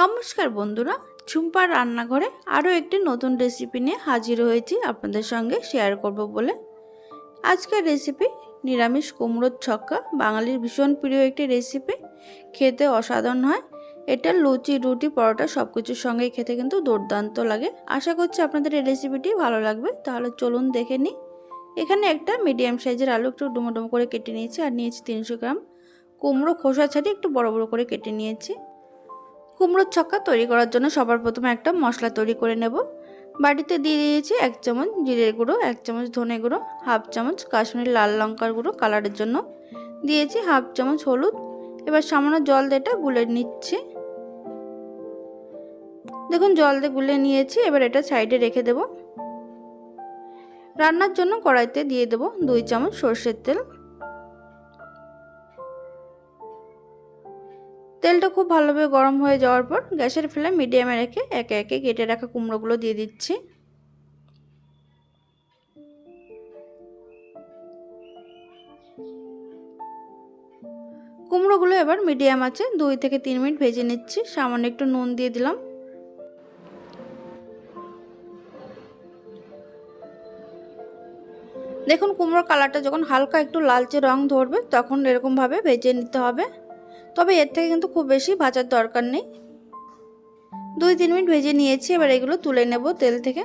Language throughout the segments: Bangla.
নমস্কার বন্ধুরা, ঝুম্পার রান্নাঘরে আরও একটি নতুন রেসিপি নিয়ে হাজির হয়েছি আপনাদের সঙ্গে শেয়ার করব বলে। আজকের রেসিপি নিরামিষ কুমড়োর ছক্কা। বাঙালির ভীষণ প্রিয় একটি রেসিপি, খেতে অসাধারণ হয়। এটা লুচি, রুটি, পরোটা সব কিছুর সঙ্গেই খেতে কিন্তু দুর্দান্ত লাগে। আশা করছি আপনাদের এই রেসিপিটি ভালো লাগবে। তাহলে চলুন দেখে নিই। এখানে একটা মিডিয়াম সাইজের আলু একটু ডুমো ডুমো করে কেটে নিয়েছি, আর নিয়েছি 300 গ্রাম কুমড়ো, খোসা ছাড়িয়ে একটু বড় বড় করে কেটে নিয়েছি। কুমড়োর ছক্কা তৈরি করার জন্য সবার প্রথমে একটা মশলা তৈরি করে নেব। বাটিতে দিয়ে দিয়েছি 1 চামচ জিরের গুঁড়ো, 1 চামচ ধনে গুঁড়ো, হাফ চামচ কাশ্মীরি লাল লঙ্কার গুঁড়ো কালারের জন্য, দিয়েছি হাফ চামচ হলুদ। এবার সামান্য জল দিয়ে এটা গুলে নিচ্ছি। দেখুন জল দিয়ে গুলে নিয়েছি। এবার এটা সাইডে রেখে দেব। রান্নার জন্য কড়াইতে দিয়ে দেব 2 চামচ সরষের তেল। তেলটা খুব ভালোভাবে গরম হয়ে যাওয়ার পর গ্যাসের ফ্লেম মিডিয়ামে রেখে একে একে কেটে রাখা কুমড়োগুলো দিয়ে দিচ্ছি। কুমড়োগুলো এবার মিডিয়াম আছে 2 থেকে 3 মিনিট ভেজে নিচ্ছি। সামান্য একটু নুন দিয়ে দিলাম। দেখুন কুমড়োর কালারটা যখন হালকা একটু লালচে রং ধরবে তখন এরকমভাবে ভেজে নিতে হবে। তবে এর থেকে কিন্তু খুব বেশি ভাজার দরকার নেই। 2-3 মিনিট ভেজে নিয়েছি। এবার এগুলো তুলে নেব তেল থেকে।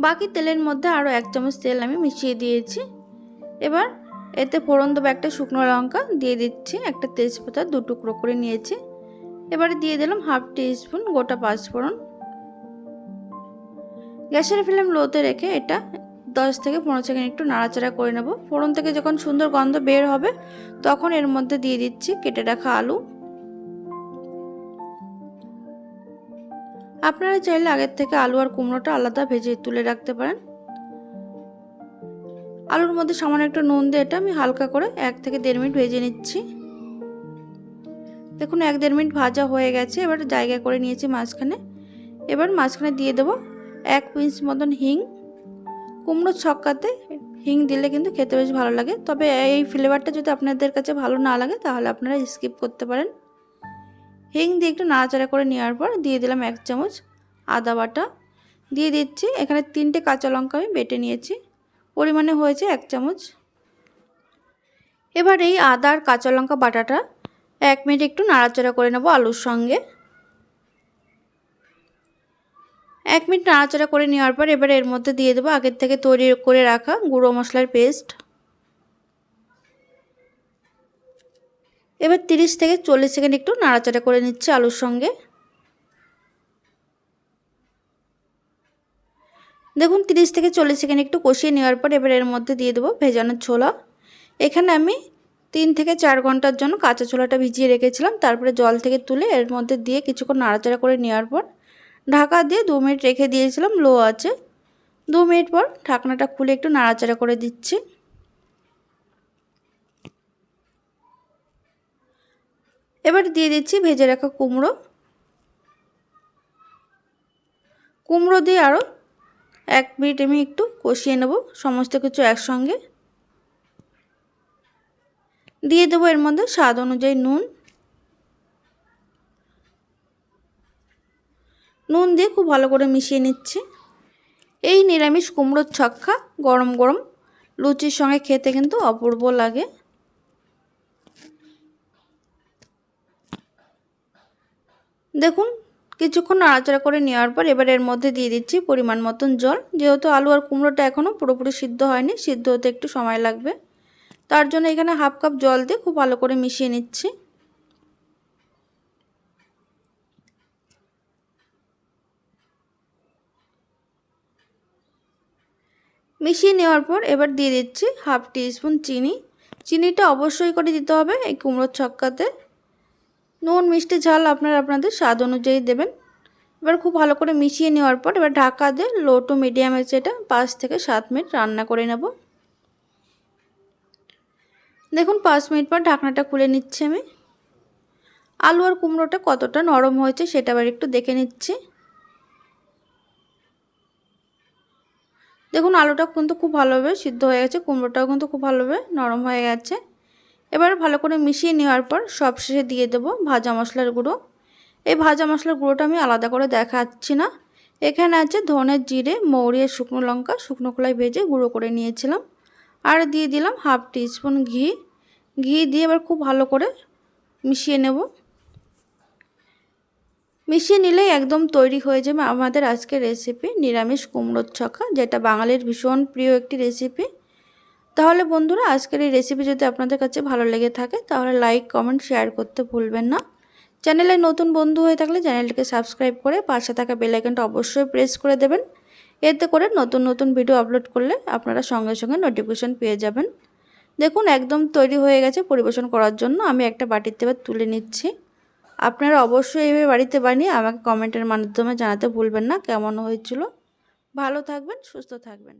বাকি তেলের মধ্যে আরও 1 চামচ তেল আমি মিশিয়ে দিয়েছি। এবার এতে ফোড়ন দেবো একটা শুকনো লঙ্কা দিয়ে দিচ্ছি, একটা তেজপাতা 2 টুকরো করে নিয়েছি। এবারে দিয়ে দিলাম হাফ টিস্পুন গোটা পাঁচফোড়ন। গ্যাসের ফ্লেম লোতে রেখে এটা 10 থেকে 15 সেকেন্ড একটু নাড়াচাড়া করে নেব। ফোড়ন থেকে যখন সুন্দর গন্ধ বের হবে তখন এর মধ্যে দিয়ে দিচ্ছি কেটে রাখা আলু। আপনারা চাইলে আগের থেকে আলু আর কুমড়োটা আলাদা ভেজে তুলে রাখতে পারেন। আলুর মধ্যে সামান্য একটু নুন দিয়ে এটা আমি হালকা করে 1 থেকে 1.5 মিনিট ভেজে নিচ্ছি। দেখুন 1-1.5 মিনিট ভাজা হয়ে গেছে। এবার জায়গা করে নিয়েছি মাঝখানে। এবার মাঝখানে দিয়ে দেবো 1 পিঞ্চ মতন হিং। কুমড়োর ছক্কাতে হিং দিলে কিন্তু খেতে বেশ ভালো লাগে। তবে এই ফ্লেভারটা যদি আপনাদের কাছে ভালো না লাগে তাহলে আপনারা স্কিপ করতে পারেন। হিং দিয়ে একটু নাড়াচাড়া করে নেওয়ার পর দিয়ে দিলাম 1 চামচ আদা বাটা। দিয়ে দিচ্ছি এখানে 3টে কাঁচা লঙ্কা আমি বেটে নিয়েছি, পরিমাণে হয়েছে 1 চামচ। এবার এই আদা আর কাঁচা লঙ্কা বাটাটা 1 মিনিট একটু নাড়াচাড়া করে নেব আলুর সঙ্গে। 1 মিনিট নাড়াচাড়া করে নেওয়ার পর এবার এর মধ্যে দিয়ে দেবো আগের থেকে তৈরি করে রাখা গুঁড়ো মশলার পেস্ট। এবার 30 থেকে 40 সেকেন্ড একটু নাড়াচাড়া করে নিচ্ছি আলুর সঙ্গে। দেখুন 30 থেকে 40 সেকেন্ড একটু কষিয়ে নেওয়ার পর এবার এর মধ্যে দিয়ে দেবো ভেজানো ছোলা। এখানে আমি 3 থেকে 4 ঘন্টার জন্য কাঁচা ছোলাটা ভিজিয়ে রেখেছিলাম। তারপরে জল থেকে তুলে এর মধ্যে দিয়ে কিছুক্ষণ নাড়াচাড়া করে নেওয়ার পর ঢাকা দিয়ে 2 মিনিট রেখে দিয়েছিলাম লো আছে। 2 মিনিট পর ঢাকনাটা খুলে একটু নাড়াচাড়া করে দিচ্ছি। এবার দিয়ে দিচ্ছি ভেজে রাখা কুমড়ো। কুমড়ো দিয়ে আরও 1 মিনিট আমি একটু কষিয়ে নেব সমস্ত কিছু একসঙ্গে। দিয়ে দেবো এর মধ্যে স্বাদ অনুযায়ী নুন। নুন দিয়ে খুব ভালো করে মিশিয়ে নিচ্ছি। এই নিরামিষ কুমড়োর ছক্কা গরম গরম লুচির সঙ্গে খেতে কিন্তু অপূর্ব লাগে। দেখুন কিছুক্ষণ নাড়াচাড়া করে নেওয়ার পর এবার এর মধ্যে দিয়ে দিচ্ছি পরিমাণ মতন জল। যেহেতু আলু আর কুমড়োটা এখনও পুরোপুরি সিদ্ধ হয়নি, সিদ্ধ হতে একটু সময় লাগবে, তার জন্য এখানে হাফ কাপ জল দিয়ে খুব ভালো করে মিশিয়ে নিচ্ছি। মিশিয়ে নেওয়ার পর এবার দিয়ে দিচ্ছি হাফ টিস্পুন চিনি। চিনিটা অবশ্যই করে দিতে হবে এই কুমড়োর ছক্কাতে। নুন মিষ্টি ঝাল আপনারা আপনাদের স্বাদ অনুযায়ী দেবেন। এবার খুব ভালো করে মিশিয়ে নেওয়ার পর এবার ঢাকা দিয়ে লো টু মিডিয়াম আছে এটা 5 থেকে 7 মিনিট রান্না করে নেব। দেখুন 5 মিনিট পর ঢাকনাটা খুলে নিচ্ছি আমি। আলু আর কুমড়োটা কতটা নরম হয়েছে সেটা আবার একটু দেখে নিচ্ছি। দেখুন আলুটা কিন্তু খুব ভালোভাবে সিদ্ধ হয়ে গেছে, কুমড়োটাও কিন্তু খুব ভালোভাবে নরম হয়ে গেছে। এবার ভালো করে মিশিয়ে নেওয়ার পর সবশেষে দিয়ে দেবো ভাজা মশলার গুঁড়ো। এই ভাজা মশলার গুঁড়োটা আমি আলাদা করে দেখাচ্ছি না। এখানে আছে ধনে, জিরে, মৌরি আর শুকনো লঙ্কা শুকনো খোলায় ভেজে গুঁড়ো করে নিয়েছিলাম। আর দিয়ে দিলাম হাফ টিস্পুন ঘি। ঘি দিয়ে এবার খুব ভালো করে মিশিয়ে নেব। মিশিয়ে নিলেই একদম তৈরি হয়ে যাবে আমাদের আজকের রেসিপি নিরামিষ কুমড়োর ছক্কা, যেটা বাঙালির ভীষণ প্রিয় একটি রেসিপি। তাহলে বন্ধুরা, আজকের এই রেসিপি যদি আপনাদের কাছে ভালো লেগে থাকে তাহলে লাইক, কমেন্ট, শেয়ার করতে ভুলবেন না। চ্যানেলে নতুন বন্ধু হয়ে থাকলে চ্যানেলটিকে সাবস্ক্রাইব করে পাশে থাকা বেল আইকনটা অবশ্যই প্রেস করে দেবেন। এতে করে নতুন নতুন ভিডিও আপলোড করলে আপনারা সঙ্গে সঙ্গে নোটিফিকেশন পেয়ে যাবেন। দেখুন একদম তৈরি হয়ে গেছে পরিবেশন করার জন্য। আমি একটা বাটিতে এবার তুলে নিচ্ছি। আপনারা অবশ্যই এইভাবে বাড়িতে বানিয়ে আমাকে কমেন্টের মাধ্যমে জানাতে ভুলবেন না কেমন হয়েছিল। ভালো থাকবেন, সুস্থ থাকবেন।